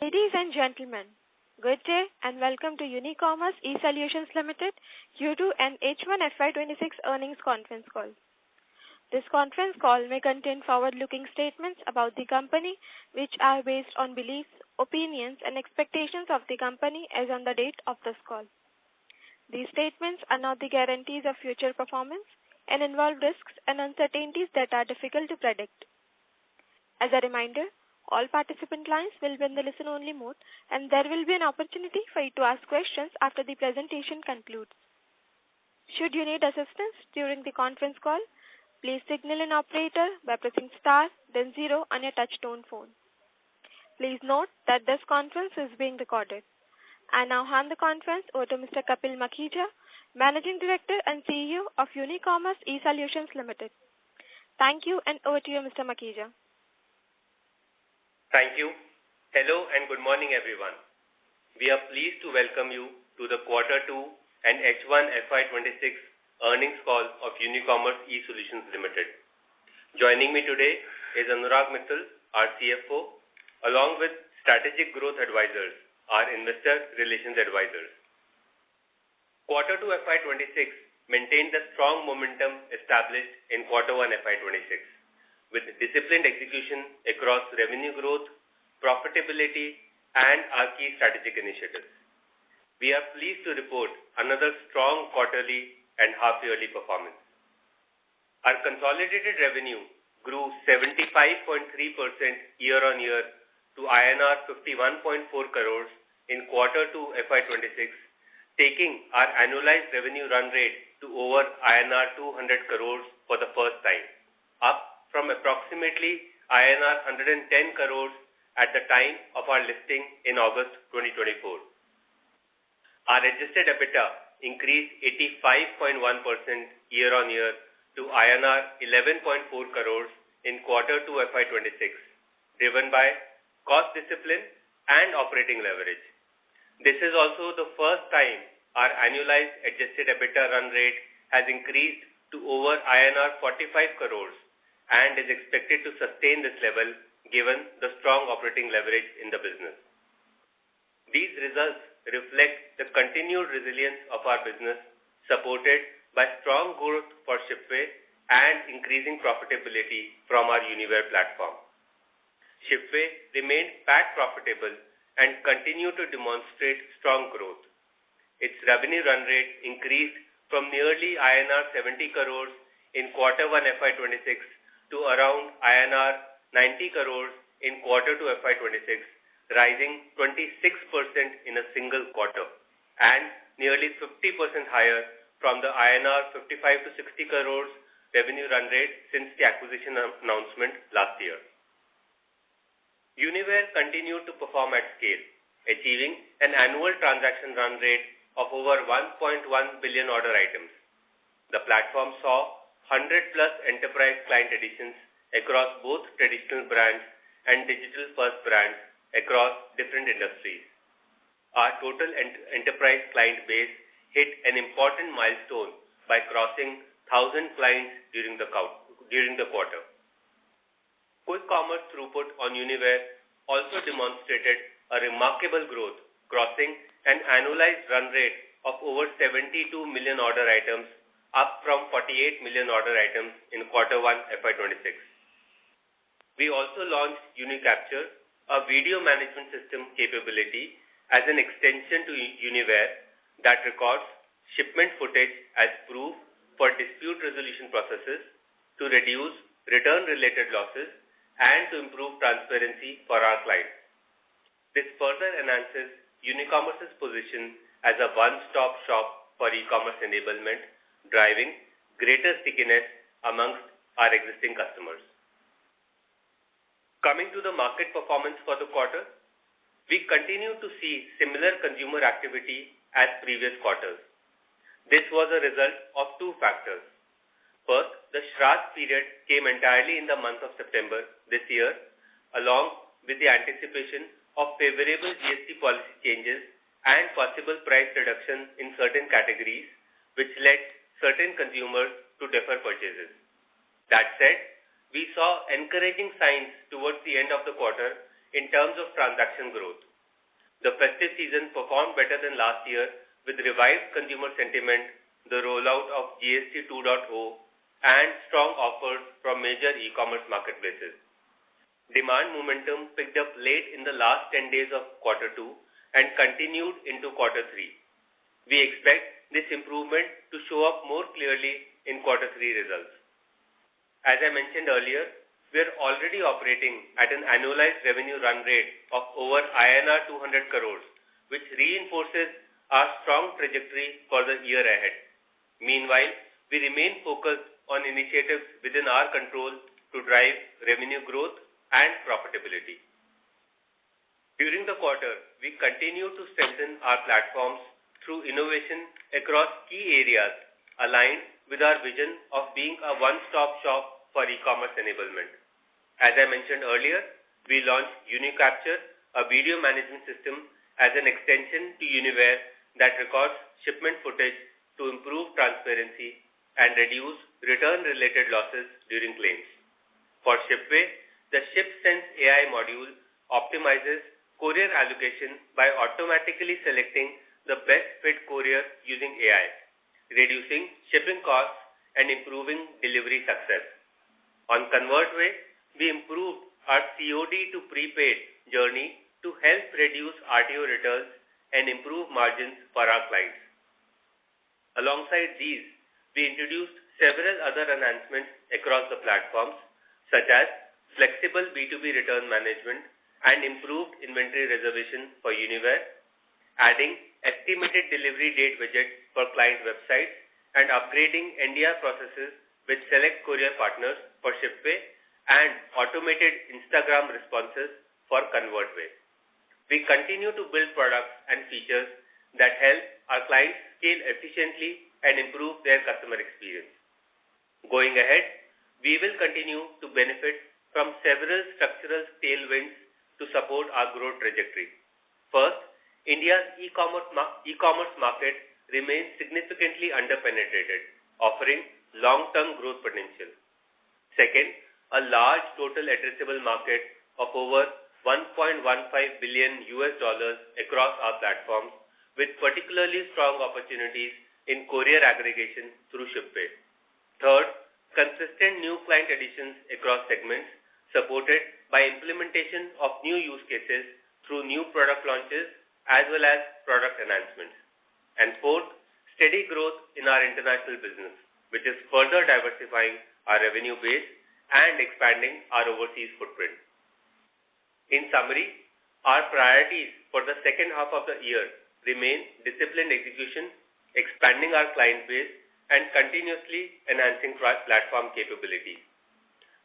Ladies and gentlemen, good day and welcome to Unicommerce Esolutions Limited Q2 and H1FY26 earnings conference call. This conference call may contain forward-looking statements about the company which are based on beliefs, opinions and expectations of the company as on the date of this call. These statements are not the guarantees of future performance and involve risks and uncertainties that are difficult to predict. As a reminder, all participant lines will be in the listen-only mode, and there will be an opportunity for you to ask questions after the presentation concludes. Should you need assistance during the conference call, please signal an operator by pressing star, then 0 on your touch-tone phone. Please note that this conference is being recorded. I now hand the conference over to Mr. Kapil Makhija, Managing Director and CEO of Unicommerce Esolutions Limited. Thank you, and over to you, Mr. Makhija. Thank you. Hello and good morning, everyone. We are pleased to welcome you to the Q2 and H1FY26 earnings call of Unicommerce Esolutions Limited. Joining me today is Anurag Mittal, our CFO, along with Strategic Growth Advisors, our Investor Relations Advisors. Q2 FY26 maintained the strong momentum established in Q1 FY26. With disciplined execution across revenue growth, profitability, and our key strategic initiatives. We are pleased to report another strong quarterly and half-yearly performance. Our consolidated revenue grew 75.3% year-on-year to INR 51.4 crores in Q2 FY26, taking our annualized revenue run rate to over INR 200 crores for the first time, up from approximately INR 110 crores at the time of our listing in August 2024. Our adjusted EBITDA increased 85.1% year-on-year to INR 11.4 crores in Q2 FY26, driven by cost discipline and operating leverage. This is also the first time our annualized adjusted EBITDA run rate has increased to over INR 45 crores and is expected to sustain this level given the strong operating leverage in the business. These results reflect the continued resilience of our business, supported by strong growth for Shipway and increasing profitability from our Uniware platform. Shipway remained PAT profitable and continued to demonstrate strong growth. Its revenue run rate increased from nearly INR 70 crores in Q1 FY26 to around INR 90 crores in Q2 FY26, rising 26% in a single quarter and nearly 50% higher from the INR 55 to 60 crores revenue run rate since the acquisition announcement last year. Uniware continued to perform at scale, achieving an annual transaction run rate of over 1.1 billion order items. The platform saw 100-plus enterprise client additions across both traditional brands and digital-first brands across different industries. Our total enterprise client base hit an important milestone by crossing 1,000 clients during the quarter. Quick commerce throughput on Uniware also demonstrated a remarkable growth, crossing an annualized run rate of over 72 million order items, up from 48 million order items in Q1 FY26. We also launched UniCapture, a video management system capability as an extension to Uniware that records shipment footage as proof for dispute resolution processes to reduce return-related losses and to improve transparency for our clients. This further enhances Unicommerce's position as a one-stop shop for e-commerce enablement, driving greater stickiness amongst our existing customers. Coming to the market performance for the quarter, we continue to see similar consumer activity as previous quarters. This was a result of two factors. First, the Shraddh period came entirely in the month of September this year, along with the anticipation of favorable GST policy changes and possible price reduction in certain categories, which led certain consumers to defer purchases. That said, we saw encouraging signs towards the end of the quarter in terms of transaction growth, The festive season performed better than last year with revived consumer sentiment, the rollout of GST 2.0, and strong offers from major e-commerce marketplaces. Demand momentum picked up late in the last 10 days of quarter 2 and continued into quarter 3. We expect this improvement to show up more clearly in quarter 3 results. As I mentioned earlier, we are already operating at an annualized revenue run rate of over INR 200 crores, which reinforces our strong trajectory for the year ahead. Meanwhile, we remain focused on initiatives within our control to drive revenue growth and profitability. During the quarter, we continue to strengthen our platforms through innovation across key areas aligned with our vision of being a one-stop shop for e-commerce enablement. As I mentioned earlier, we launched Unicapture, a video management system as an extension to Uniware that records shipment footage to improve transparency and reduce return-related losses during claims. For Shipway, the ShipSense AI module optimizes courier allocation by automatically selecting the best fit courier using AI, reducing shipping costs and improving delivery success. On ConvertWay, we improved our COD to prepaid journey to help reduce RTO returns and improve margins for our clients. Alongside these, we introduced several other enhancements across the platforms, such as flexible B2B return management and improved inventory reservation for Uniware, adding estimated delivery date widget for client websites, and upgrading NDR processes with select courier partners for Shipway and automated Instagram responses for ConvertWay. We continue to build products and features that help our clients scale efficiently and improve their customer experience. Going ahead, we will continue to benefit from several structural tailwinds to support our growth trajectory. First, India's e-commerce market remains significantly underpenetrated, offering long-term growth potential. Second, a large total addressable market of over $1.15 billion across our platforms, with particularly strong opportunities in courier aggregation through Shipway. Third, consistent new client additions across segments, supported by implementation of new use cases through new product launches as well as product enhancements. And fourth, steady growth in our international business, which is further diversifying our revenue base and expanding our overseas footprint. In summary, our priorities for the second half of the year remain disciplined execution, expanding our client base, and continuously enhancing platform capabilities.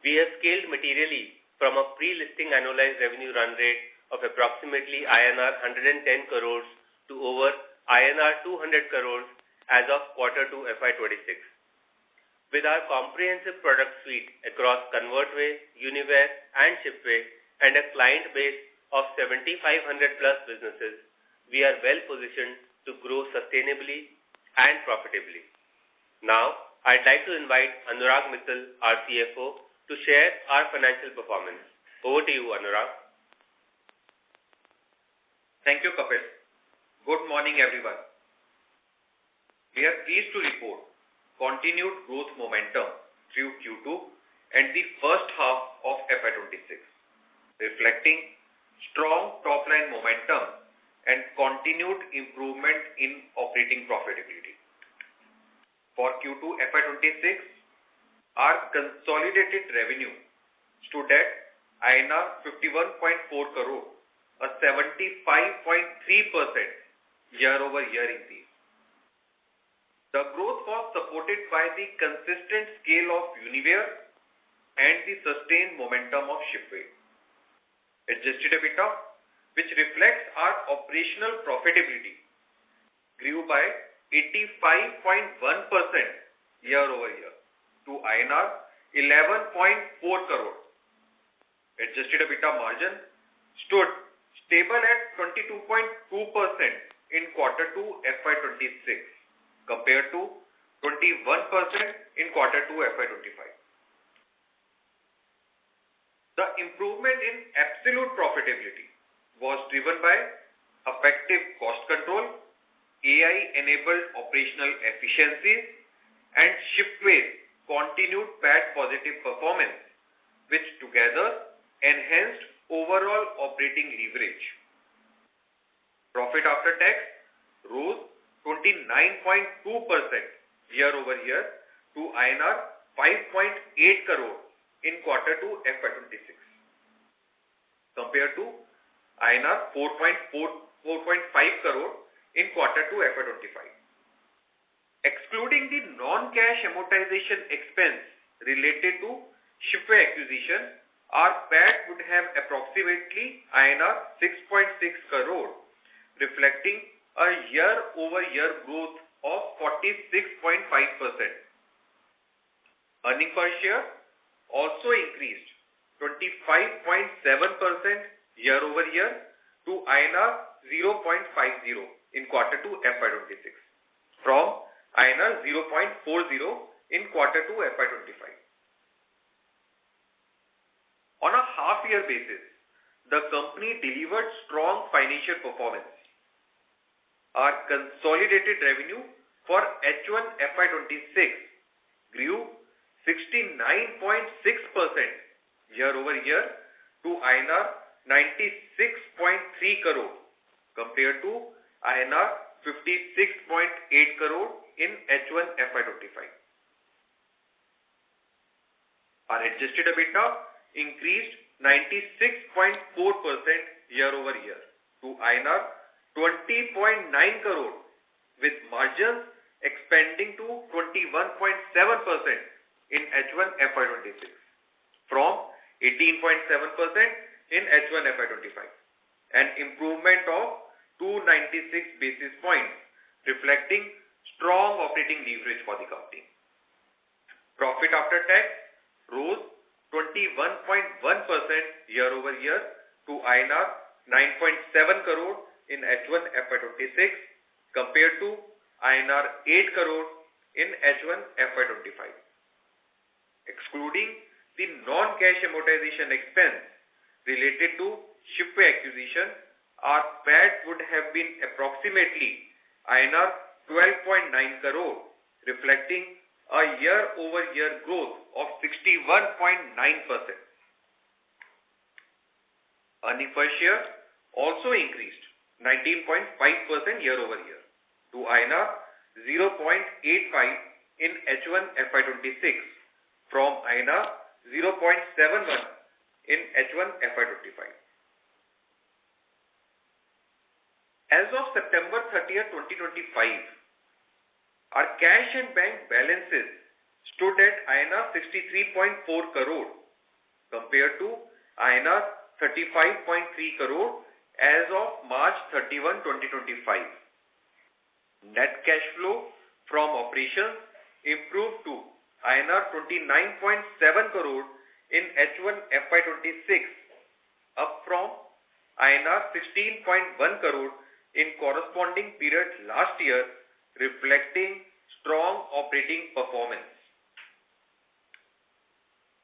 We have scaled materially from a pre-listing annualized revenue run rate of approximately INR 110 crores to over INR 200 crores as of quarter 2 FY26. With our comprehensive product suite across ConvertWay, Uniware, and Shipway, and a client base of 7,500 plus businesses, we are well positioned to grow sustainably and profitably. Now, I'd like to invite Anurag Mittal, our CFO, to share our financial performance. Over to you, Anurag. Thank you, Kapil. Good morning, everyone. We are pleased to report continued growth momentum through Q2 and the first half of FY26, reflecting strong top-line momentum and continued improvement in operating profitability. For Q2 FY26, our consolidated revenue stood at INR 51.4 crore, a 75.3% year-over-year increase. The growth was supported by the consistent scale of Uniware and the sustained momentum of Shipway. Adjusted EBITDA, which reflects our operational profitability, grew by 85.1% year-over-year to INR 11.4 crore. Adjusted EBITDA margin stood stable at 22.2% in Q2 FY26 compared to 21% in Q2 FY25. The improvement in absolute profitability was driven by effective cost control, AI-enabled operational efficiencies, and Shipway's continued PAT positive performance, which together enhanced overall operating leverage. Profit after tax rose 29.2% year-over-year to INR 5.8 crore in Q2 FY26 compared to INR 4.5 crore in Q2 FY25. Excluding the non-cash amortization expense related to Shipway acquisition, our PAT would have approximately INR 6.6 crore, reflecting a year-over-year growth of 46.5%. Earning per share also increased 25.7% year-over-year to INR 0.50 in Q2 FY26 from INR 0.40 in Q2 FY25. On a half-year basis, the company delivered strong financial performance. Our consolidated revenue for H1 FY26 grew 69.6% year-over-year to INR 96.3 crore compared to INR 56.8 crore in H1 FY25. Our adjusted EBITDA increased 96.4% year-over-year to INR 20.9 crore with margins expanding to 21.7% in H1 FY26 from 18.7% in H1 FY25, an improvement of 296 basis points, reflecting strong operating leverage for the company. Profit after tax rose 21.1% year-over-year to INR 9.7 crore in H1 FY26 compared to INR 8 crore in H1 FY25. Excluding the non-cash amortization expense related to Shipway acquisition, our PAT would have been approximately INR 12.9 crore, reflecting a year-over-year growth of 61.9%. Earning per share also increased 19.5% year-over-year to INR 0.85 in H1 FY26 from INR 0.71 in H1 FY25. As of September 30th, 2025, our cash and bank balances stood at INR 63.4 crore compared to INR 35.3 crore as of March 31, 2025. Net cash flow from operations improved to INR 29.7 crore in H1 FY26, up from INR 16.1 crore in corresponding period last year, reflecting strong operating performance.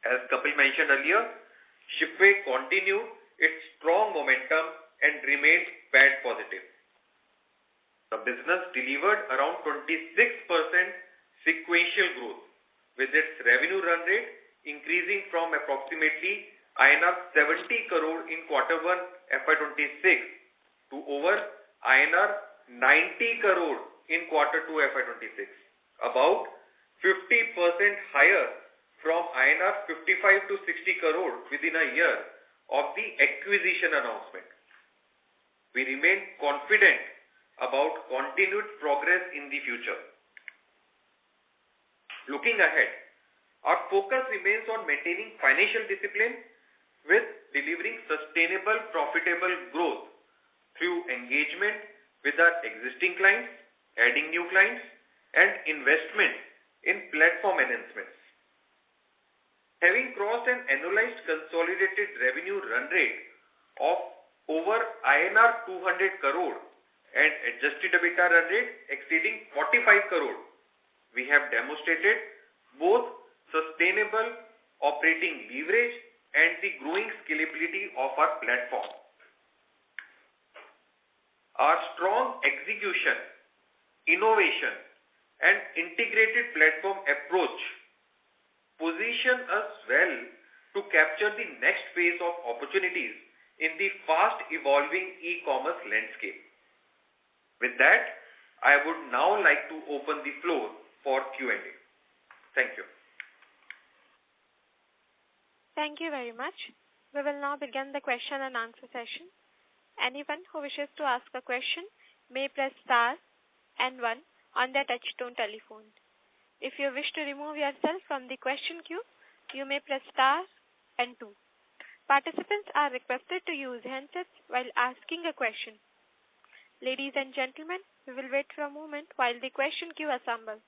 As Kapil mentioned earlier, Shipway continued its strong momentum and remained PAT positive. The business delivered around 26% sequential growth, with its revenue run rate increasing from approximately INR 70 crore in Q1 FY26 to over INR 90 crore in Q2 FY26, about 50% higher from INR 55 to 60 crore within a year of the acquisition announcement. We remain confident about continued progress in the future. Looking ahead, our focus remains on maintaining financial discipline with delivering sustainable, profitable growth through engagement with our existing clients, adding new clients, and investment in platform enhancements. Having crossed an annualized consolidated revenue run rate of over INR 200 crore and adjusted EBITDA run rate exceeding 45 crore, we have demonstrated both sustainable operating leverage and the growing scalability of our platform. Our strong execution, innovation, and integrated platform approach position us well to capture the next phase of opportunities in the fast evolving e-commerce landscape. With that, I would now like to open the floor for Q&A. Thank you. Thank you very much. We will now begin the question and answer session. Anyone who wishes to ask a question may press star and 1 on their touchtone telephone. If you wish to remove yourself from the question queue, you may press star and 2. Participants are requested to use handsets while asking a question. Ladies and gentlemen, we will wait for a moment while the question queue assembles.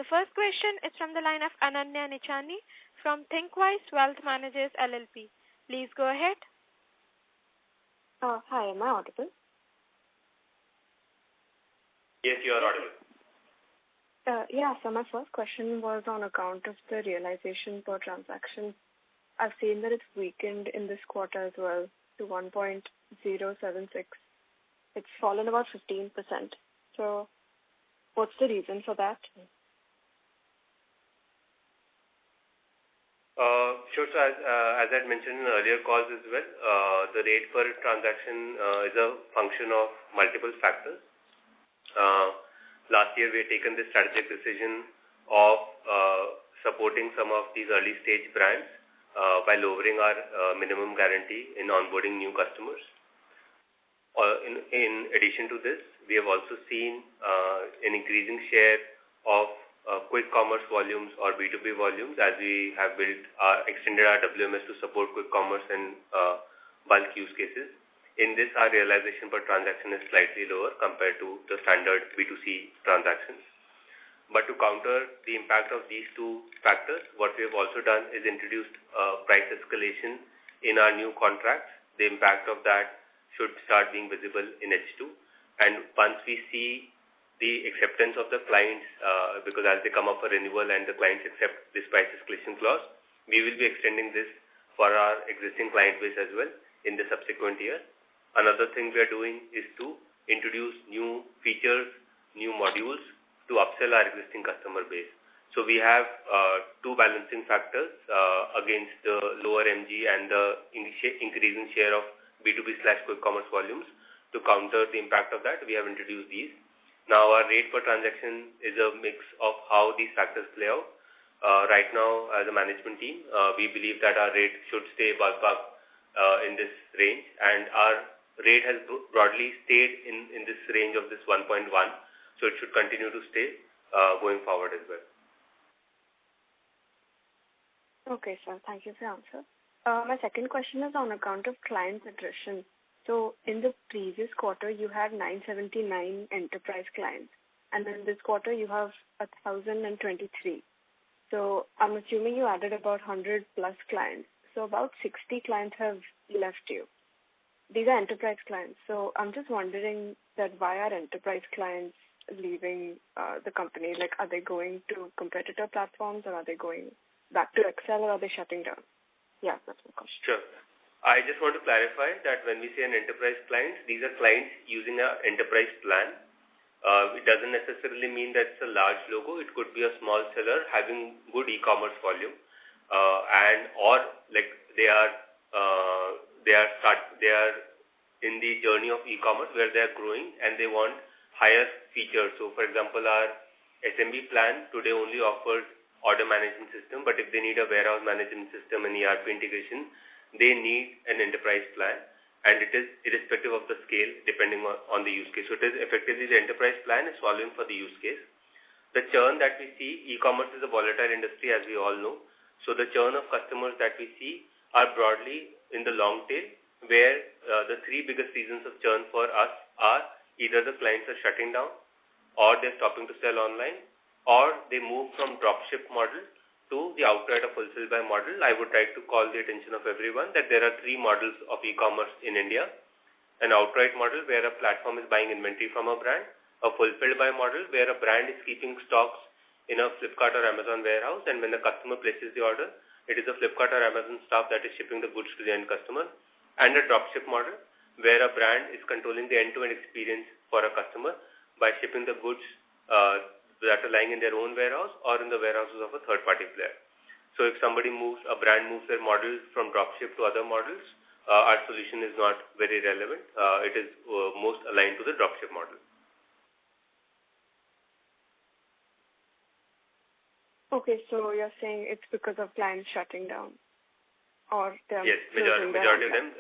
The first question is from the line of Ananya Nichani from Thinkwise Wealth Managers LLP. Please go ahead. Hi, am I audible? Yes, you are audible. Yeah, so my first question was on account of the realization per transaction. I've seen that it's weakened in this quarter as well to 1.076. It's fallen about 15%. So what's the reason for that? Sure. So as I mentioned in earlier calls as well, the rate per transaction is a function of multiple factors. Last year, we had taken the strategic decision of supporting some of these early stage brands by lowering our minimum guarantee in onboarding new customers. In addition to this, we have also seen an increasing share of quick commerce volumes or B2B volumes as we have extended our WMS to support quick commerce and bulk use cases. In this, our realization per transaction is slightly lower compared to the standard B2C transactions. But to counter the impact of these two factors, what we have also done is introduced price escalation in our new contracts. The impact of that should start being visible in H2. And once we see the acceptance of the clients, because as they come up for renewal and the clients accept this price escalation clause, we will be extending this for our existing client base as well in the subsequent year. Another thing we are doing is to introduce new features, new modules to upsell our existing customer base. So we have two balancing factors against the lower MG and the increasing share of B2B/quick commerce volumes. To counter the impact of that, we have introduced these. Now, our rate per transaction is a mix of how these factors play out. Right now, as a management team, we believe that our rate should stay ballpark in this range, and our rate has broadly stayed in this range of this 1.1, so it should continue to stay going forward as well. Okay, sir. Thank you for your answer. My second question is on account of client attrition. So in the previous quarter, you had 979 enterprise clients, and in this quarter, you have 1,023. So I'm assuming you added about 100 plus clients. So about 60 clients have left you. These are enterprise clients. So I'm just wondering that why are enterprise clients leaving the company? Like, are they going to competitor platforms, or are they going back to Excel, or are they shutting down? Yeah, that's my question. Sure. I just want to clarify that when we say an enterprise client, these are clients using an enterprise plan. It doesn't necessarily mean that it's a large logo. It could be a small seller having good e-commerce volume, or like they are in the journey of e-commerce where they are growing and they want higher features. So, for example, our SMB plan today only offers order management system, but if they need a warehouse management system and ERP integration, they need an enterprise plan, and it is irrespective of the scale depending on the use case. So it is effectively the enterprise plan is solving for the use case. The churn that we see, e-commerce is a volatile industry as we all know. So the churn of customers that we see are broadly in the long tail, where the three biggest reasons of churn for us are either the clients are shutting down, or they're stopping to sell online, or they move from dropship model to the outright or fulfill by model. I would like to call the attention of everyone that there are three models of e-commerce in India. An outright model where a platform is buying inventory from a brand, a fulfilled by model where a brand is keeping stocks in a Flipkart or Amazon warehouse, and when the customer places the order, it is a Flipkart or Amazon staff that is shipping the goods to the end customer, and a dropship model where a brand is controlling the end-to-end experience for a customer by shipping the goods that are lying in their own warehouse or in the warehouses of a third-party player. So if a brand moves their model from dropship to other models, our solution is not very relevant. It is most aligned to the dropship model. Okay, so you're saying it's because of clients shutting down, or they're yes, majority of them.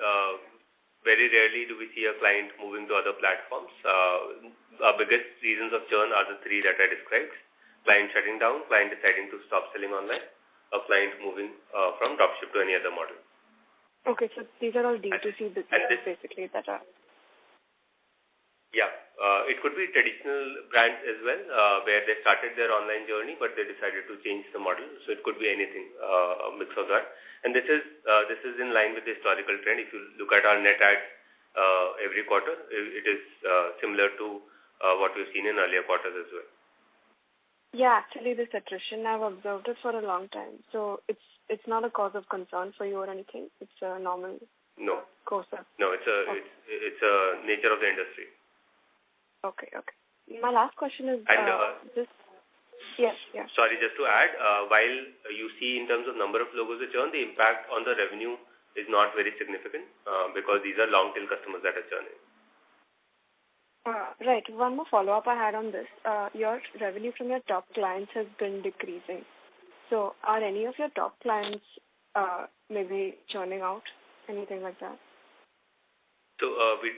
Very rarely do we see a client moving to other platforms. Our biggest reasons of churn are the three that I described: client shutting down, client deciding to stop selling online, a client moving from dropship to any other model. Okay, so these are all D2C businesses basically that are... Yeah, it could be traditional brands as well, where they started their online journey, but they decided to change the model. So it could be anything, a mix of that. And this is in line with the historical trend. If you look at our net adds every quarter, it is similar to what we've seen in earlier quarters as well. Yeah, actually, this attrition, I've observed it for a long time. So it's not a cause of concern for you or anything. It's a normal course of... No, it's a nature of the industry. Okay. My last question is Yes. Sorry, just to add, while you see in terms of number of logos that churn, the impact on the revenue is not very significant because these are long tail customers that are churning. Right. One more follow-up I had on this. Your revenue from your top clients has been decreasing. So are any of your top clients maybe churning out? Anything like that? So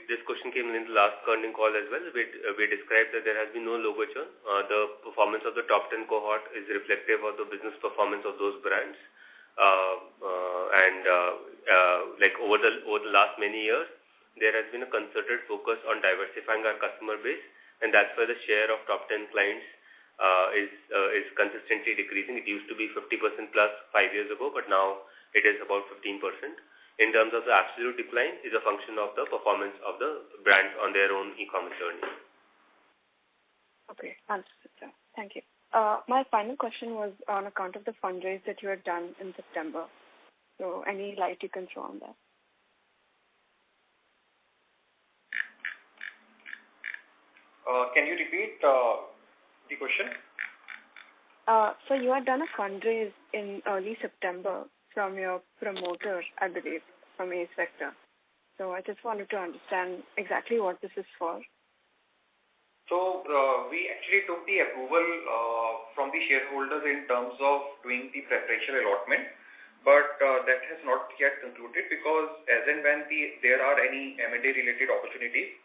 this question came in the last earnings call as well. We described that there has been no logo churn. The performance of the top 10 cohort is reflective of the business performance of those brands. Like over the last many years, there has been a concerted focus on diversifying our customer base, and that's why the share of top 10 clients is consistently decreasing. It used to be 50% plus 5 years ago, but now it is about 15%. In terms of the absolute decline, is a function of the performance of the brands on their own e-commerce journey. Okay, understood, sir. Thank you. My final question was on account of the fundraise that you had done in September. So any light you can throw on that? Can you repeat the question? So you had done a fundraise in early September from your promoter, I believe, from Ace Vector. So I just wanted to understand exactly what this is for. So we actually took the approval from the shareholders in terms of doing the preferential allotment, but that has not yet concluded because as and when there are any M&A related opportunities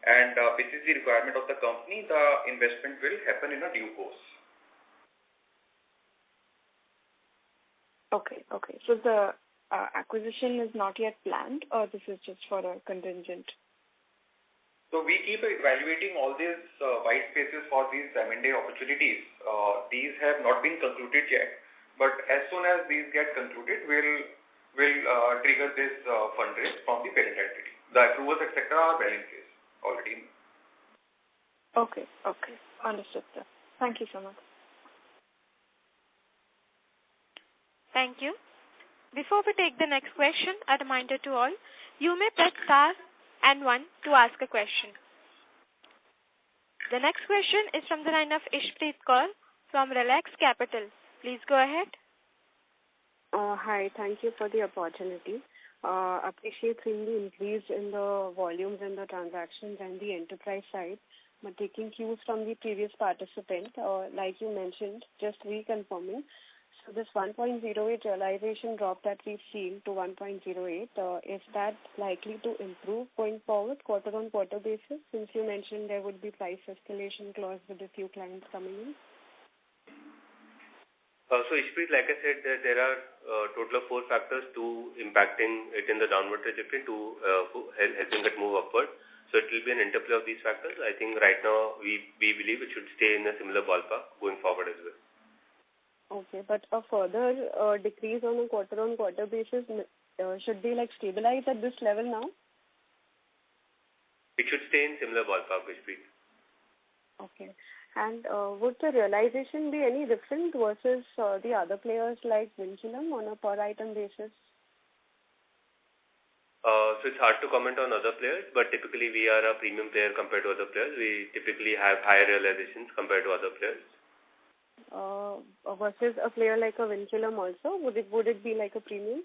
and this is the requirement of the company, the investment will happen in a due course. Okay. So the acquisition is not yet planned, or this is just for a contingent? So we keep evaluating all these white spaces for these M&A opportunities. These have not been concluded yet, but as soon as these get concluded, we'll trigger this fundraise from the parent entity. The approvals, etc., are well in place already. Okay. Understood, sir. Thank you so much. Thank you. Before we take the next question, a reminder to all, you may press star and 1 to ask a question. The next question is from the line of Ishpreet Kaur from Relax Capital. Please go ahead. Hi, thank you for the opportunity. Appreciate seeing the increase in the volumes and the transactions and the enterprise side, but taking cues from the previous participant, like you mentioned, just reconfirming. So this 1.08 realization drop that we've seen to 1.08, is that likely to improve going forward quarter-on-quarter basis, since you mentioned there would be price escalation clause with a few clients coming in? So Ishpreet, like I said, there are a total of 4 factors to impacting it in the downward trajectory to helping it move upward. So it will be an interplay of these factors. I think right now we believe it should stay in a similar ballpark going forward as well. Okay, but a further decrease on a quarter-on-quarter basis should be like stabilized at this level now? It should stay in similar ballpark, Vishpreet. Okay. And would the realization be any different versus the other players like Vinculum on a per item basis? So it's hard to comment on other players, but typically we are a premium player compared to other players. We typically have higher realizations compared to other players. Versus a player like a Vinculum also, would it be like a premium?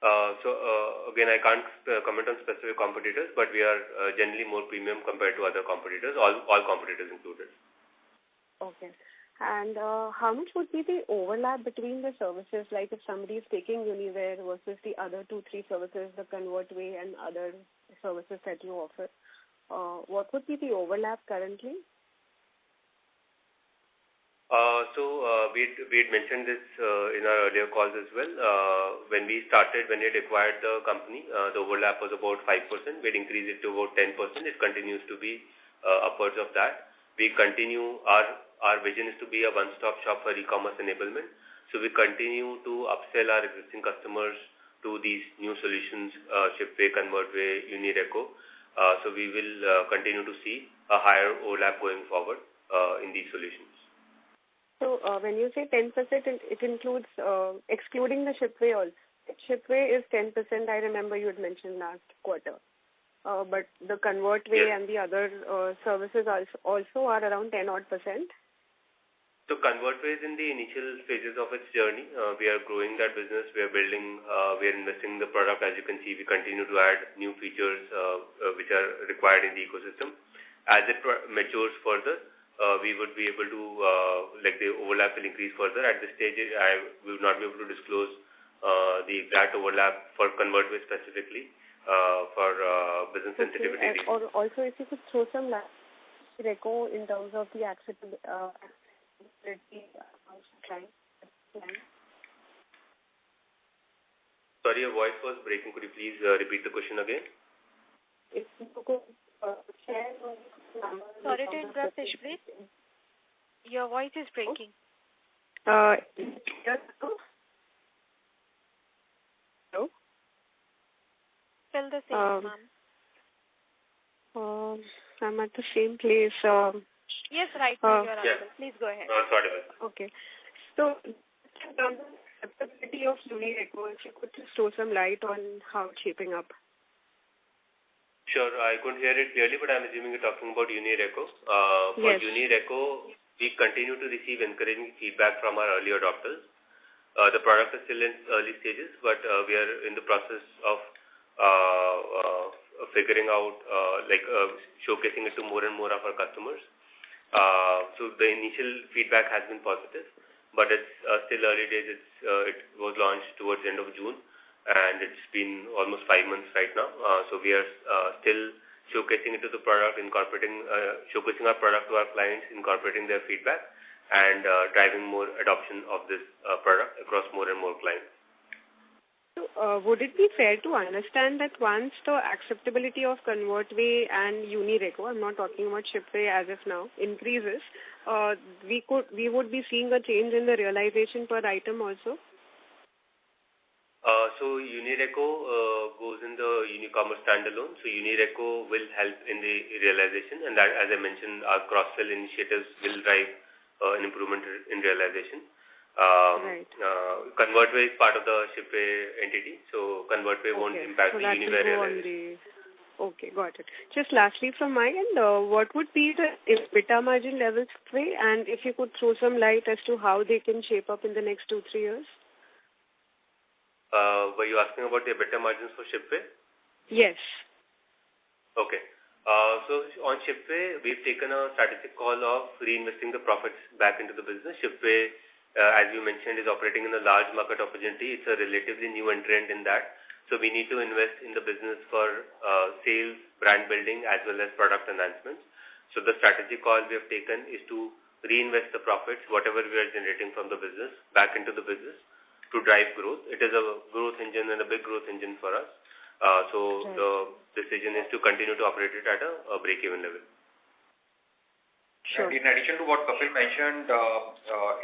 Again, I can't comment on specific competitors, but we are generally more premium compared to other competitors, all competitors included. Okay. And how much would be the overlap between the services? Like if somebody is taking Uniware versus the other 2-3 services, the ConvertWay and other services that you offer, what would be the overlap currently? We had mentioned this in our earlier calls as well. When we acquired the company, the overlap was about 5%. We'd increased it to about 10%. It continues to be upwards of that. We continue, our vision is to be a one-stop shop for e-commerce enablement. So we continue to upsell our existing customers to these new solutions, Shipway, ConvertWay, Unireco. So we will continue to see a higher overlap going forward in these solutions. So when you say 10%, it includes excluding the Shipway also. Shipway is 10%, I remember you had mentioned last quarter. But the ConvertWay and the other services also are around 10-odd%. So ConvertWay is in the initial phases of its journey. We are growing that business. We are building, we are investing in the product. As you can see, we continue to add new features which are required in the ecosystem. As it matures further, we would be able to, the overlap will increase further. At this stage, I will not be able to disclose the exact overlap for ConvertWay specifically for business sensitivity reasons. Or also, if you could throw some light on in terms of the accessibility. Sorry, your voice was breaking. Could you please repeat the question again? If you could share. Sorry to interrupt, Ishpreet. Your voice is breaking. Hello? Still the same, ma'am. I'm at the same place. Yes, right now you are audible. Please go ahead. Sorry. Okay. So, in terms of acceptability of Unireco, if you could just throw some light on how it's shaping up. Sure, I couldn't hear it clearly, but I'm assuming you're talking about Unireco. For Yes. Unireco, we continue to receive encouraging feedback from our early adopters. The product is still in early stages, but we are in the process of figuring out, showcasing it to more and more of our customers. So the initial feedback has been positive, but it's still early days. It was launched towards the end of June, and it's been almost 5 months right now. So we are still showcasing it to the product, showcasing our product to our clients, incorporating their feedback, and driving more adoption of this product across more and more clients. So, would it be fair to understand that once the acceptability of ConvertWay and Unireco, I'm not talking about Shipway as of now, increases, we would be seeing a change in the realization per item also? So Unireco goes in the Unicommerce standalone. So Unireco will help in the realization, and that, as I mentioned, our cross-sell initiatives will drive an improvement in realization. Right. ConvertWay is part of the Shipway entity, so ConvertWay won't impact the Uniware realization. Okay, got it. Just lastly from my end, what would be the EBITDA margin levels Shipway, and if you could throw some light as to how they can shape up in the next 2-3 years? Were you asking about the EBITDA margins for Shipway? Yes. Okay. So on Shipway, we've taken a strategic call of reinvesting the profits back into the business. Shipway, as you mentioned, is operating in a large market opportunity. It's a relatively new entrant in that. So we need to invest in the business for sales, brand building, as well as product enhancements. So the strategic call we have taken is to reinvest the profits, whatever we are generating from the business, back into the business to drive growth. It is a growth engine and a big growth engine for us. So the decision is to continue to operate it at a break-even level. Sure. And in addition to what Kapil mentioned,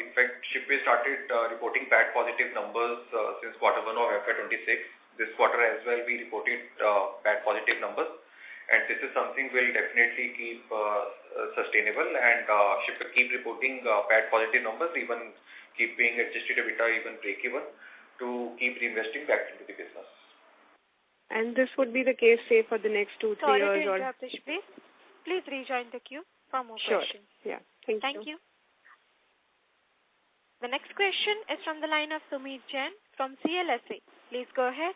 in fact, Shipway started reporting PAT positive numbers since quarter 1 of FY26. This quarter as well, we reported PAT positive numbers, and this is something we'll definitely keep sustainable, and Shipway keep reporting PAT positive numbers, even keeping adjusted EBITDA even break-even to keep reinvesting back into the business. And this would be the case, say, for the next 2-3 years? Sorry to interrupt, please. Please rejoin the queue for more questions. Yeah. Thank you. The next question is from the line of Sumit Jain from CLSA. Please go ahead.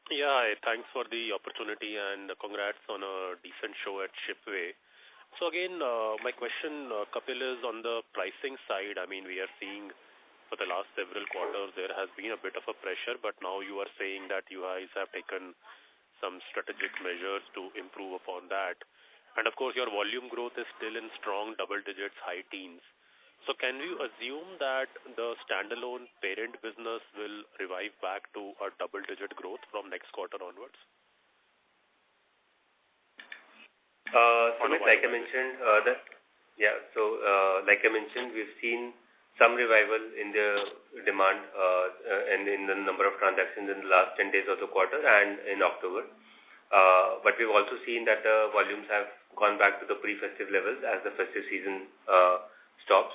Yeah, thanks for the opportunity and congrats on a decent show at Shipway. So again, my question, Kapil, is on the pricing side. I mean, we are seeing for the last several quarters there has been a bit of a pressure, but now you are saying that you guys have taken some strategic measures to improve upon that. And of course, your volume growth is still in strong double digits, high teens. So can we assume that the standalone parent business will revive back to a double digit growth from next quarter onwards? Like I mentioned, like I mentioned, we've seen some revival in the demand and in the number of transactions in the last 10 days of the quarter and in October. But we've also seen that the volumes have gone back to the pre-festive levels as the festive season stops.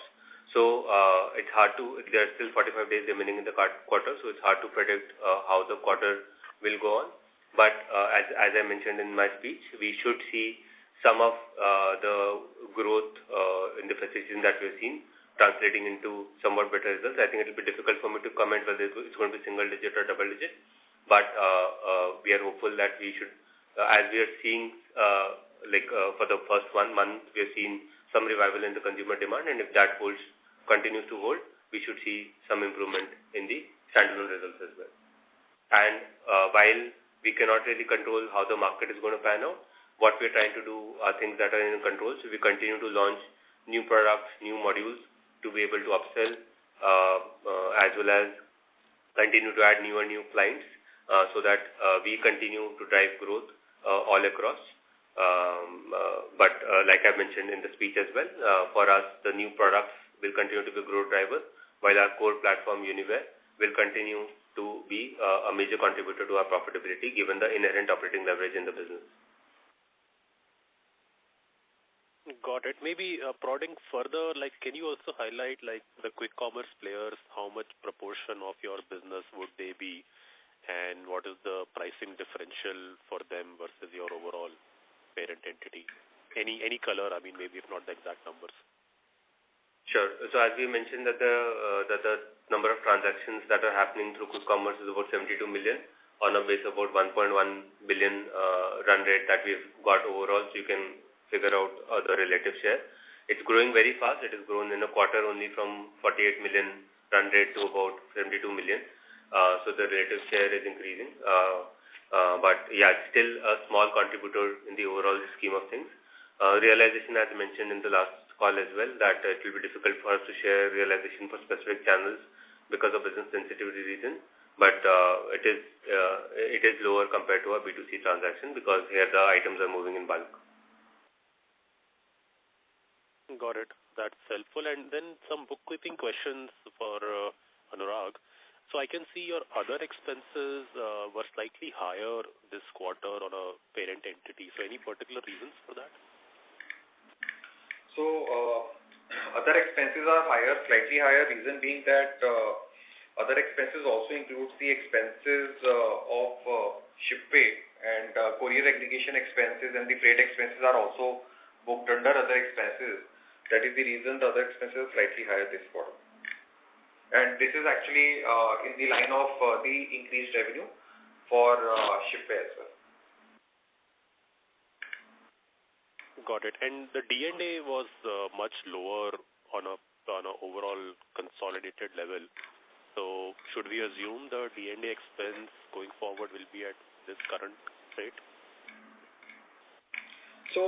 So it's hard to, there are still 45 days remaining in the quarter, so it's hard to predict how the quarter will go on. But as I mentioned in my speech, we should see some of the growth in the festive season that we've seen translating into somewhat better results. I think it will be difficult for me to comment whether it's going to be single digit or double digit, but we are hopeful that we should, as we are seeing, for the first 1 month, we have seen some revival in the consumer demand, and if that continues to hold, we should see some improvement in the standalone results as well. And while we cannot really control how the market is going to pan out, what we are trying to do are things that are in control. So we continue to launch new products, new modules to be able to upsell, as well as continue to add new clients, so that we continue to drive growth all across. But like I mentioned in the speech as well, for us, the new products will continue to be growth drivers, while our core platform, Uniware, will continue to be a major contributor to our profitability, given the inherent operating leverage in the business. Got it. Maybe prodding further, can you also highlight the quick commerce players, how much proportion of your business would they be, and what is the pricing differential for them versus your overall parent entity? Any color? I mean, maybe if not the exact numbers. Sure. So as we mentioned that the number of transactions that are happening through quick commerce is about 72 million on a base of about 1.1 billion run rate that we've got overall. So you can figure out the relative share. It's growing very fast. It has grown in a quarter only from 48 million run rate to about 72 million. So the relative share is increasing. But yeah, it's still a small contributor in the overall scheme of things. Realization, as mentioned in the last call as well, that it will be difficult for us to share realization for specific channels because of business sensitivity reasons. But it is lower compared to a B2C transaction because here the items are moving in bulk. Got it. That's helpful. And then some bookkeeping questions for Anurag. So I can see your other expenses were slightly higher this quarter on a parent entity. So any particular reasons for that? So other expenses are higher, slightly higher. Reason being that other expenses also includes the expenses of Shipway, and courier aggregation expenses and the freight expenses are also booked under other expenses. That is the reason the other expenses are slightly higher this quarter. And this is actually in the line of the increased revenue for Shipway as well. Got it. And the D&A was much lower on a overall consolidated level. So should we assume the D&A expense going forward will be at this current rate? So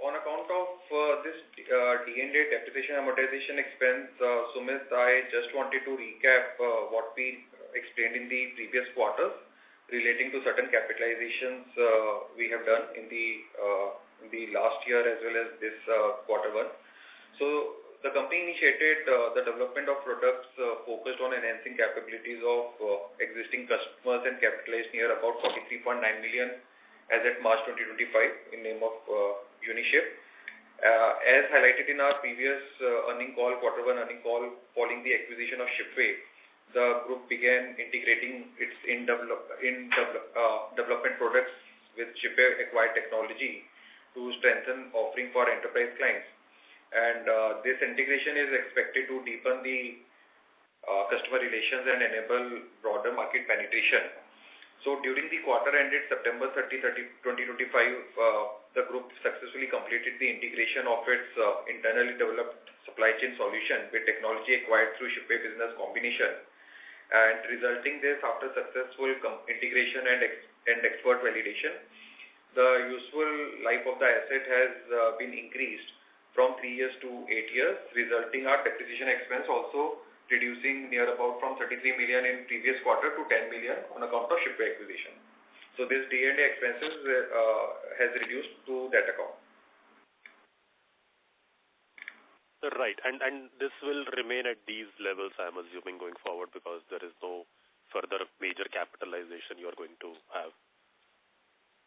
on account of this D&A depreciation amortization expense, Sumit, I just wanted to recap what we explained in the previous quarters, relating to certain capitalizations we have done in the last year as well as this quarter one. So the company initiated the development of products focused on enhancing capabilities of existing customers and capitalized near about 43.9 million as at March 2025 in name of Uniship. As highlighted in our previous quarter one earning call, following the acquisition of Shipway, the group began integrating its development products with Shipway acquired technology to strengthen offering for enterprise clients. And this integration is expected to deepen the customer relations and enable broader market penetration. So during the quarter ended September 30, 2025, the group successfully completed the integration of its internally developed supply chain solution with technology acquired through Shipway business combination. And resulting this after successful integration and expert validation, the useful life of the asset has been increased from 3 years to 8 years, resulting our depreciation expense also reducing near about from 33 million in previous quarter to 10 million on account of Shipway acquisition. So this D&A expenses has reduced to that account. Right, and this will remain at these levels, I'm assuming, going forward, because there is no further major capitalization you are going to have.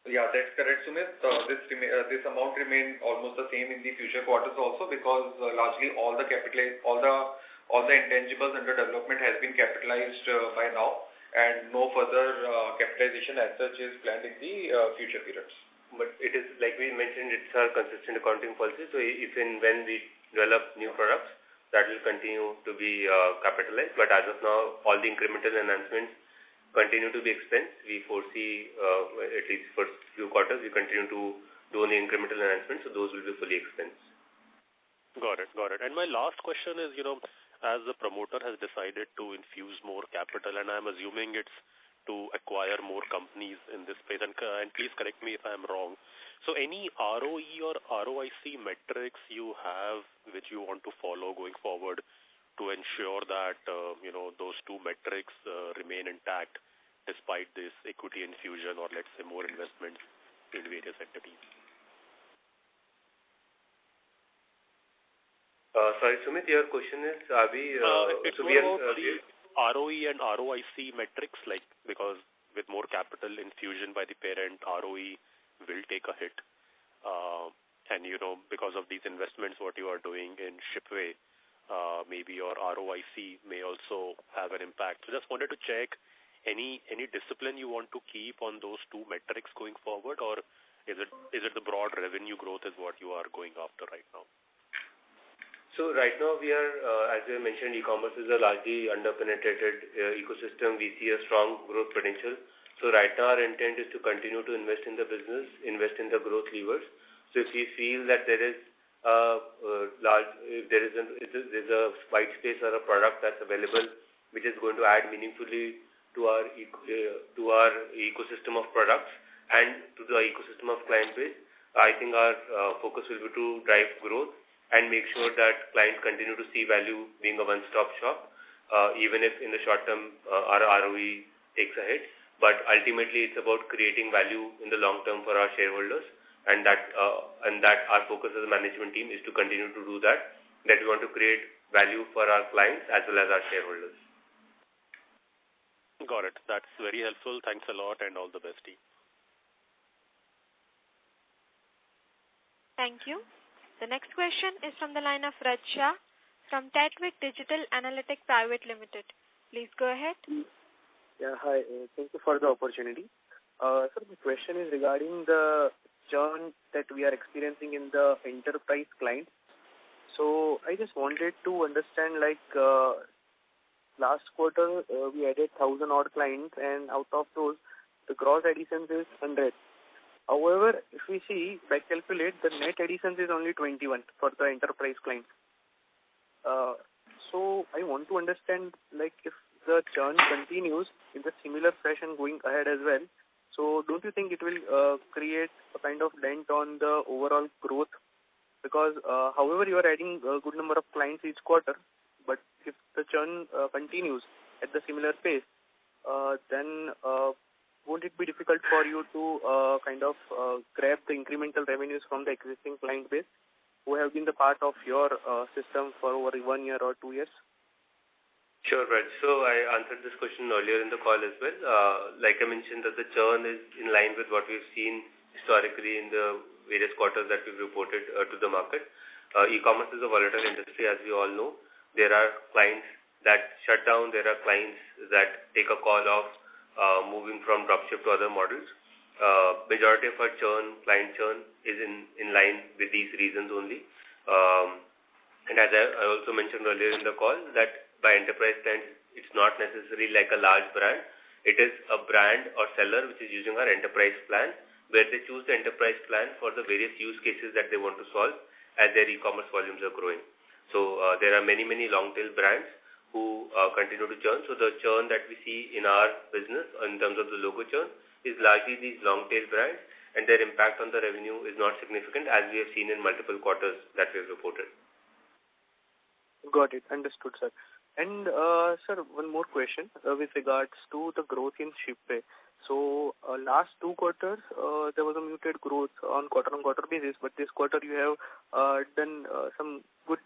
Yeah, that's correct, Sumit. This amount remain almost the same in the future quarters also, because largely all the intangibles under development has been capitalized by now, and no further capitalization as such is planned in the future periods. But it is like we mentioned, it's our consistent accounting policy. So if and when we develop new products, that will continue to be capitalized. But as of now, all the incremental enhancements continue to be expensed. We foresee at least for few quarters we continue to do only incremental enhancements, so those will be fully expensed. Got it. And my last question is, as the promoter has decided to infuse more capital, and I'm assuming it's to acquire more companies in this space, and please correct me if I'm wrong. So any ROE or ROIC metrics you have which you want to follow going forward to ensure that those two metrics remain intact despite this equity infusion or let's say more investments in various entities? Sorry, Sumit, your question is, are we... it's more about the ROE and ROIC metrics, like, because with more capital infusion by the parent, ROE will take a hit. And, because of these investments, what you are doing in Shipway, maybe your ROIC may also have an impact. So just wanted to check any discipline you want to keep on those two metrics going forward, or is it the broad revenue growth is what you are going after right now? So right now we are, as I mentioned, e-commerce is a largely underpenetrated ecosystem. We see a strong growth potential. So right now our intent is to continue to invest in the business, invest in the growth levers. So if we feel that there is there's a white space or a product that's available which is going to add meaningfully to our ecosystem of products and to the ecosystem of client base, I think our focus will be to drive growth and make sure that clients continue to see value being a one-stop shop, even if in the short term our ROE takes a hit. But ultimately, it's about creating value in the long term for our shareholders, and that our focus as a management team is to continue to do that. That we want to create value for our clients as well as our shareholders. Got it. That's very helpful. Thanks a lot, and all the best, team. Thank you. The next question is from the line of Raj Shah from Tatwik Digital Analytics Private Limited. Please go ahead. Yeah, hi. Thank you for the opportunity. So the question is regarding the churn that we are experiencing in the enterprise clients. So I just wanted to understand, last quarter we added 1,000 odd clients, and out of those, the gross additions is 100. However, if we see, back calculate, the net additions is only 21 for the enterprise clients. So I want to understand, if the churn continues in the similar fashion going ahead as well, so don't you think it will create a kind of dent on the overall growth? Because however you are adding a good number of clients each quarter, but if the churn continues at the similar pace, then won't it be difficult for you to grab the incremental revenues from the existing client base who have been the part of your system for over 1 year or 2 years? Sure, Raj. So I answered this question earlier in the call as well. Like I mentioned, that the churn is in line with what we've seen historically in the various quarters that we've reported to the market. E-commerce is a volatile industry, as we all know. There are clients that shut down. There are clients that take a call of moving from dropship to other models. Majority of our client churn, is in line with these reasons only. And as I also mentioned earlier in the call, that by enterprise clients, it's not necessarily like a large brand. It is a brand or seller which is using our enterprise plan, where they choose the enterprise plan for the various use cases that they want to solve as their e-commerce volumes are growing. So there are many long tail brands who continue to churn. So the churn that we see in our business in terms of the logo churn is largely these long tail brands, and their impact on the revenue is not significant, as we have seen in multiple quarters that we have reported. Got it. Understood, sir. And sir, one more question with regards to the growth in Shipway. So last 2 quarters, there was a muted growth on quarter-on-quarter basis, but this quarter you have done some good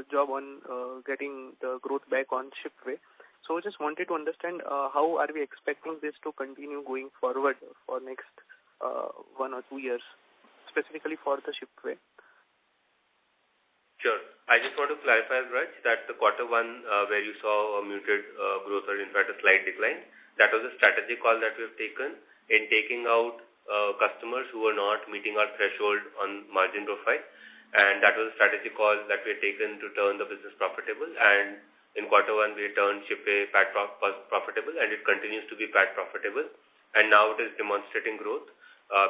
job on getting the growth back on Shipway. So just wanted to understand how are we expecting this to continue going forward for next 1 or 2 years, specifically for the Shipway? Sure. I just want to clarify, Raj, that the quarter 1 where you saw a muted growth or in fact a slight decline, that was a strategic call that we have taken in taking out customers who were not meeting our threshold on margin profile, and that was a strategic call that we had taken to turn the business profitable. And in quarter 1 we turned Shipway PAT profitable, and it continues to be PAT profitable, and now it is demonstrating growth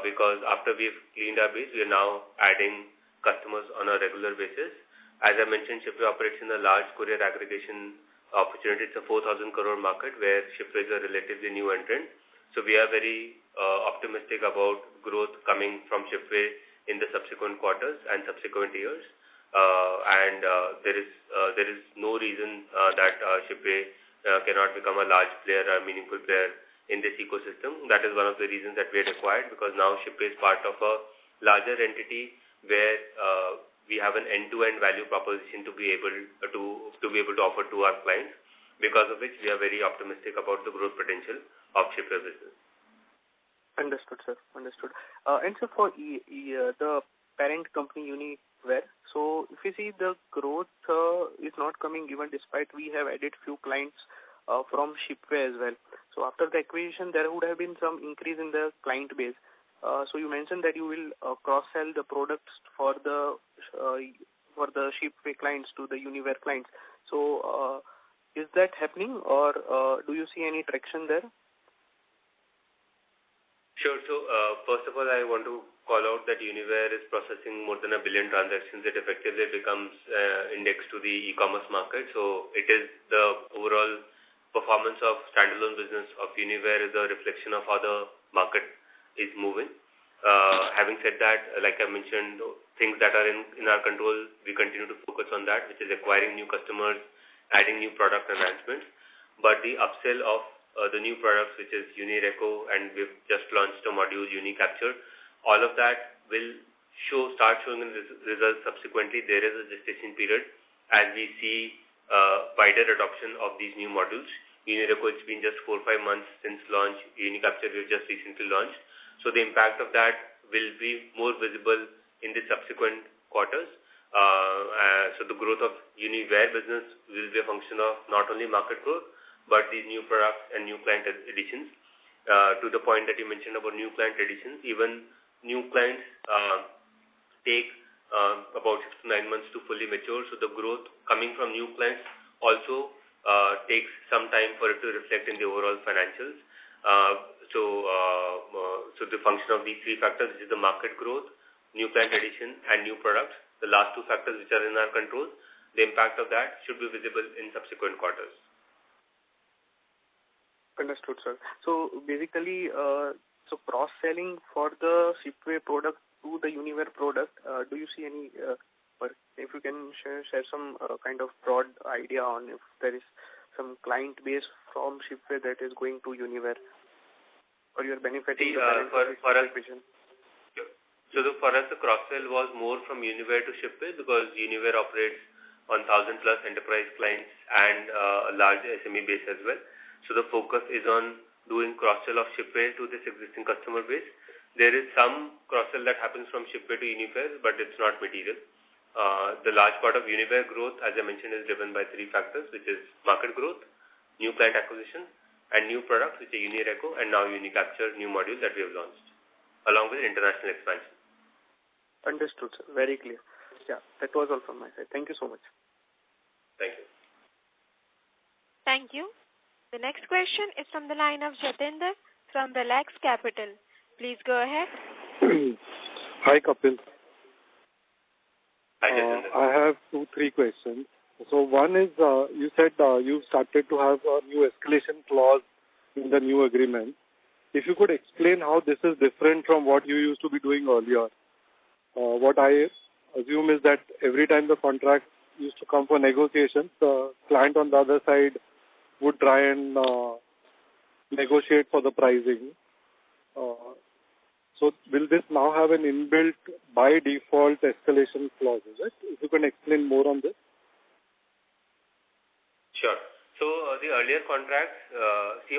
because after we've cleaned our base, we are now adding customers on a regular basis. As I mentioned, Shipway operates in a large courier aggregation opportunity. It's a 4,000 crore market where Shipway is a relatively new entrant. So we are very optimistic about growth coming from Shipway in the subsequent quarters and subsequent years. There is no reason that Shipway cannot become a large player or meaningful player in this ecosystem. That is one of the reasons that we are required, because now Shipway is part of a larger entity where we have an end-to-end value proposition to be able to offer to our clients, because of which we are very optimistic about the growth potential of Shipway business. Understood, sir. Understood. And so for the parent company Uniware, so if you see the growth is not coming even despite we have added few clients from Shipway as well. So after the acquisition, there would have been some increase in the client base. So you mentioned that you will cross-sell the products for the Shipway clients to the Uniware clients. So is that happening, or do you see any traction there? Sure. So first of all, I want to call out that Uniware is processing more than 1 billion transactions. It effectively becomes indexed to the e-commerce market. So it is the overall performance of standalone business of Uniware is a reflection of how the market is moving. Having said that, like I mentioned, things that are in our control, we continue to focus on that, which is acquiring new customers, adding new product enhancements. But the upsell of the new products, which is Unireco, and we've just launched a module, Unicapture, all of that will start showing in results subsequently. There is a gestation period as we see wider adoption of these new modules. Unireco, it's been just 4 or 5 months since launch. Unicapture, we've just recently launched. So the impact of that will be more visible in the subsequent quarters. So the growth of Uniware business will be a function of not only market growth, but these new products and new client additions. To the point that you mentioned about new client additions, even new clients take about 6 to 9 months to fully mature. So the growth coming from new clients also takes some time for it to reflect in the overall financials. So the function of these 3 factors, which is the market growth, new client addition, and new products, the last 2 factors which are in our control, the impact of that should be visible in subsequent quarters. Understood, sir. So basically, so cross-selling for the Shipway product to the Uniware product, do you see any, or if you can share some kind of broad idea on if there is some client base from Shipway that is going to Uniware? or you're benefiting for us vision? So for us, the cross-sell was more from Uniware to Shipway because Uniware operates on 1,000 plus enterprise clients and a large SME base as well. So the focus is on doing cross-sell of Shipway to this existing customer base. There is some cross-sell that happens from Shipway to Uniware, but it's not material. The large part of Uniware growth, as I mentioned, is driven by three factors, which is market growth, new client acquisition, and new products, which are UniReco and now UniCapture, new modules that we have launched, along with international expansion. Understood, sir. Very clear. Yeah, that was all from my side. Thank you so much. Thank you. Thank you. The next question is from the line of Jatinder from Relax Capital. Please go ahead. Hi, Kapil. Hi, Jatinder. I have 2-3 questions. So one is, you said you started to have a new escalation clause in the new agreement. If you could explain how this is different from what you used to be doing earlier. What I assume is that every time the contract used to come for negotiations, the client on the other side would try and negotiate for the pricing. So will this now have an inbuilt by default escalation clause, is it? If you can explain more on this. Sure. So the earlier contracts,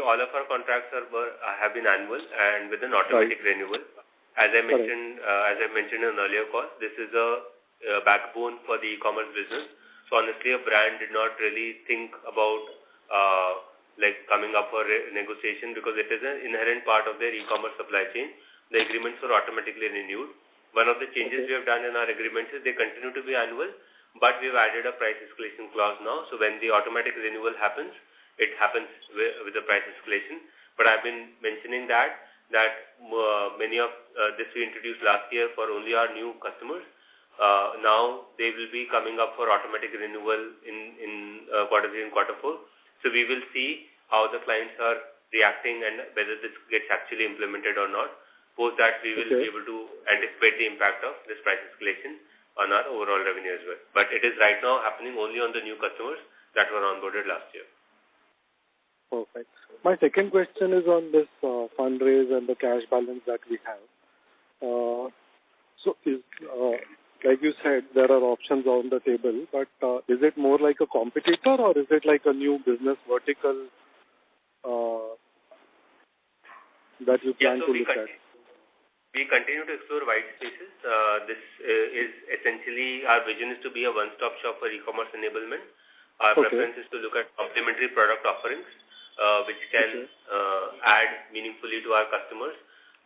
all of our contracts have been annual and with an automatic renewal. As I mentioned in an earlier call, this is a backbone for the e-commerce business. So honestly, a brand did not really think about coming up for negotiation because it is an inherent part of their e-commerce supply chain. The agreements were automatically renewed. One of the changes we have done in our agreements is they continue to be annual, but we've added a price escalation clause now. So when the automatic renewal happens, it happens with the price escalation. But I've been mentioning that many of this we introduced last year for only our new customers. Now they will be coming up for automatic renewal in quarter 3 and quarter 4. So we will see how the clients are reacting and whether this gets actually implemented or not. Post that, we will be able to anticipate the impact of this price escalation on our overall revenue as well. But it is right now happening only on the new customers that were onboarded last year. Perfect. My second question is on this fundraise and the cash balance that we have. So is like you said, there are options on the table, but is it more like a competitor or is it like a new business vertical that you plan to look at? We continue to explore white spaces. This is essentially our vision is to be a one-stop shop for e-commerce enablement. Our preference is to look at complementary product offerings which can add meaningfully to our customers.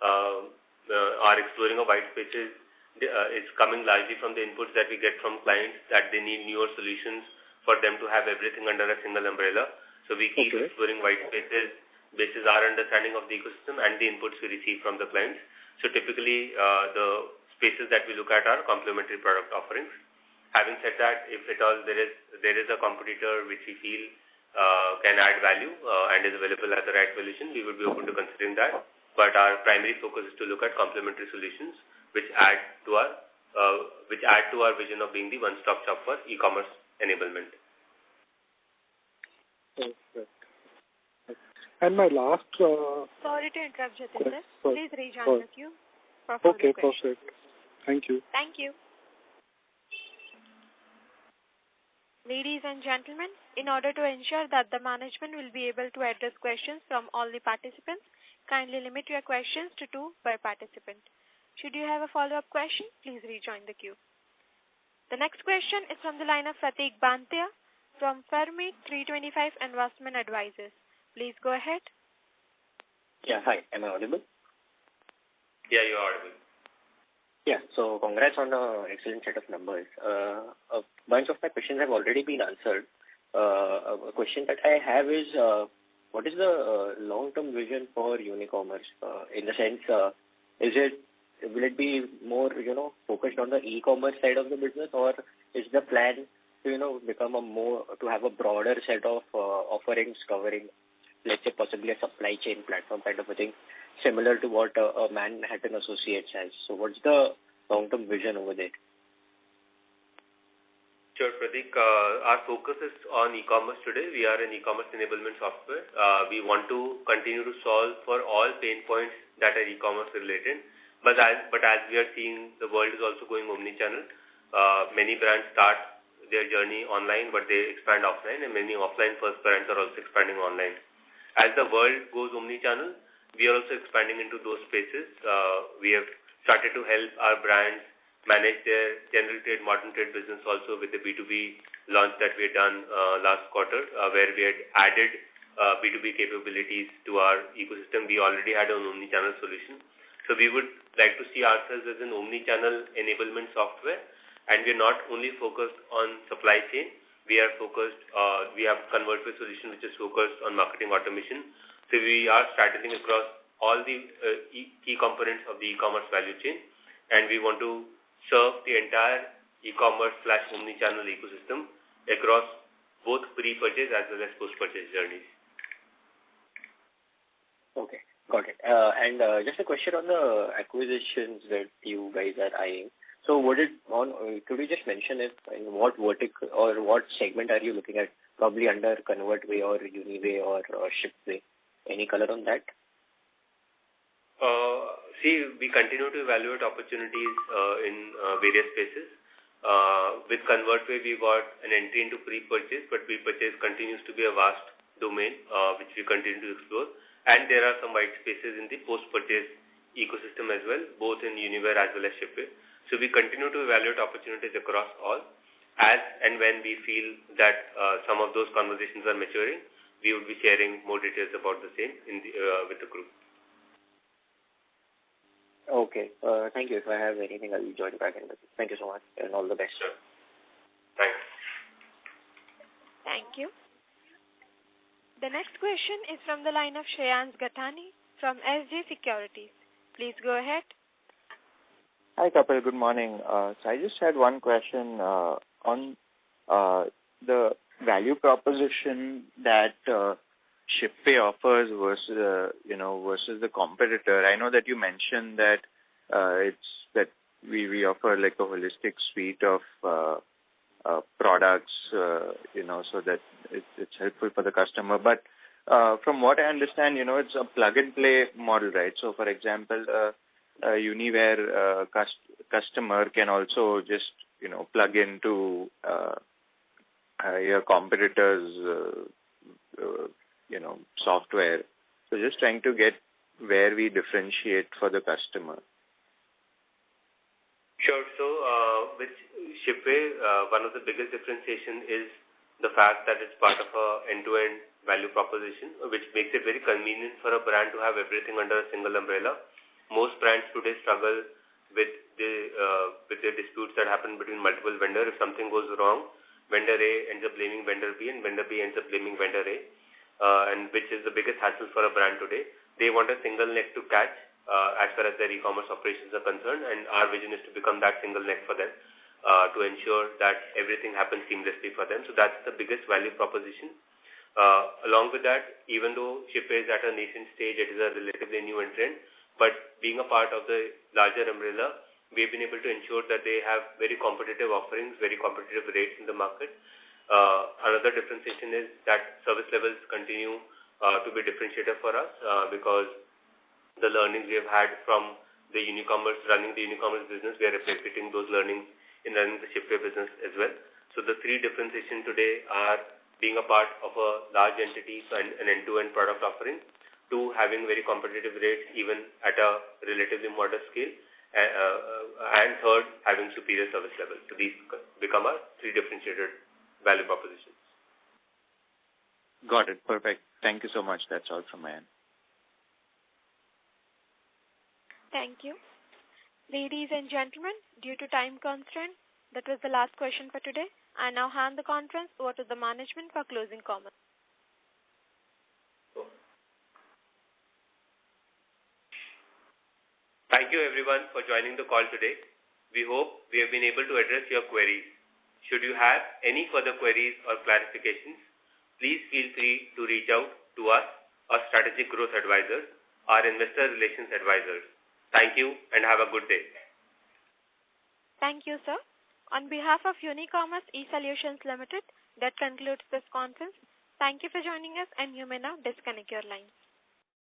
Our exploring of white spaces is coming largely from the inputs that we get from clients that they need newer solutions for them to have everything under a single umbrella. So we keep exploring white spaces based on our understanding of the ecosystem and the inputs we receive from the clients. So typically, the spaces that we look at are complementary product offerings. Having said that, if at all there is a competitor which we feel can add value and is available at the right valuation, we would be open to considering that. But our primary focus is to look at complementary solutions which add to our vision of being the one-stop shop for e-commerce enablement. Perfect. And my last... Sorry to interrupt, Jatinder. Please rejoin the queue for further questions. Perfect. Thank you. Thank you. Ladies and gentlemen, in order to ensure that the management will be able to address questions from all the participants, kindly limit your questions to 2 per participant. Should you have a follow-up question, please rejoin the queue. The next question is from the line of Pratik Bantia from Fermi 325 Investment Advisors. Please go ahead. Yeah, hi. Am I audible? Yeah, you're audible. Yeah, so congrats on the excellent set of numbers. A bunch of my questions have already been answered. A question that I have is, what is the long-term vision for Unicommerce? In the sense, will it be more, focused on the e-commerce side of the business, or is the plan to, to have a broader set of offerings covering, let's say, possibly a supply chain platform kind of a thing, similar to what a Manhattan Associates has? So what's the long-term vision over there? Sure, Pratik. Our focus is on e-commerce today. We are an e-commerce enablement software. We want to continue to solve for all pain points that are e-commerce related. But as we are seeing, the world is also going omni-channel. Many brands start their journey online, but they expand offline, and many offline first brands are also expanding online. As the world goes omni-channel, we are also expanding into those spaces. We have started to help our brands manage their general trade, modern trade business also with the B2B launch that we had done last quarter, where we had added B2B capabilities to our ecosystem. We already had an omni-channel solution. So we would like to see ourselves as an omni-channel enablement software, and we are not only focused on supply chain. We are focused, we have ConvertWay solution which is focused on marketing automation. So we are strategizing across all the key components of the e-commerce value chain, and we want to serve the entire e-commerce/omni-channel ecosystem across both pre-purchase as well as post-purchase journeys. Okay, got it. And just a question on the acquisitions that you guys are eyeing. So could you just mention in what vertical or what segment are you looking at, probably under ConvertWay or Uniway or Shipway? Any color on that? We continue to evaluate opportunities in various spaces. With ConvertWay, we got an entry into pre-purchase, but pre-purchase continues to be a vast domain which we continue to explore. And there are some white spaces in the post-purchase ecosystem as well, both in Uniware as well as Shipway. So we continue to evaluate opportunities across all. As and when we feel that some of those conversations are maturing, we would be sharing more details about the same with the group. Okay. Thank you. If I have anything, I'll join back in. Thank you so much, and all the best. Sure. Thanks. Thank you. The next question is from the line of Shreyans Gathani from SJ Securities. Please go ahead. Hi, Kapil. Good morning. So I just had one question on the value proposition that Shipway offers versus the competitor. I know that you mentioned that we offer like a holistic suite of products, so that it's helpful for the customer. But from what I understand, it's a plug and play model, right? So, for example, a Uniware customer can also just plug into your competitor's software. So just trying to get where we differentiate for the customer. Sure. So with Shipway, one of the biggest differentiation is the fact that it's part of a end-to-end value proposition, which makes it very convenient for a brand to have everything under a single umbrella. Most brands today struggle with the disputes that happen between multiple vendors. If something goes wrong, vendor A ends up blaming vendor B, and vendor B ends up blaming vendor A, and which is the biggest hassle for a brand today. They want a single neck to catch as far as their e-commerce operations are concerned, and our vision is to become that single neck for them to ensure that everything happens seamlessly for them. So that's the biggest value proposition. Along with that, even though Shipway is at a nascent stage, it is a relatively new entrant, but being a part of the larger umbrella, we've been able to ensure that they have very competitive offerings, very competitive rates in the market. Another differentiation is that service levels continue to be differentiator for us because the learnings we have had from the running the Unicommerce business, we are replicating those learnings in running the Shipway business as well. So the three differentiation today are being a part of a large entity and an end-to-end product offering, to having very competitive rates even at a relatively modest scale, and third, having superior service levels. So these become our three differentiated value propositions. Got it. Perfect. Thank you so much. That's all from my end. Thank you. Ladies and gentlemen, due to time constraint, that was the last question for today. I now hand the conference over to the management for closing comments. Thank you everyone for joining the call today. We hope we have been able to address your queries. Should you have any further queries or clarifications, please feel free to reach out to us, our strategic growth advisors, our investor relations advisors. Thank you and have a good day. Thank you, sir. On behalf of Unicommerce Esolutions Limited, that concludes this conference. Thank you for joining us, and you may now disconnect your lines.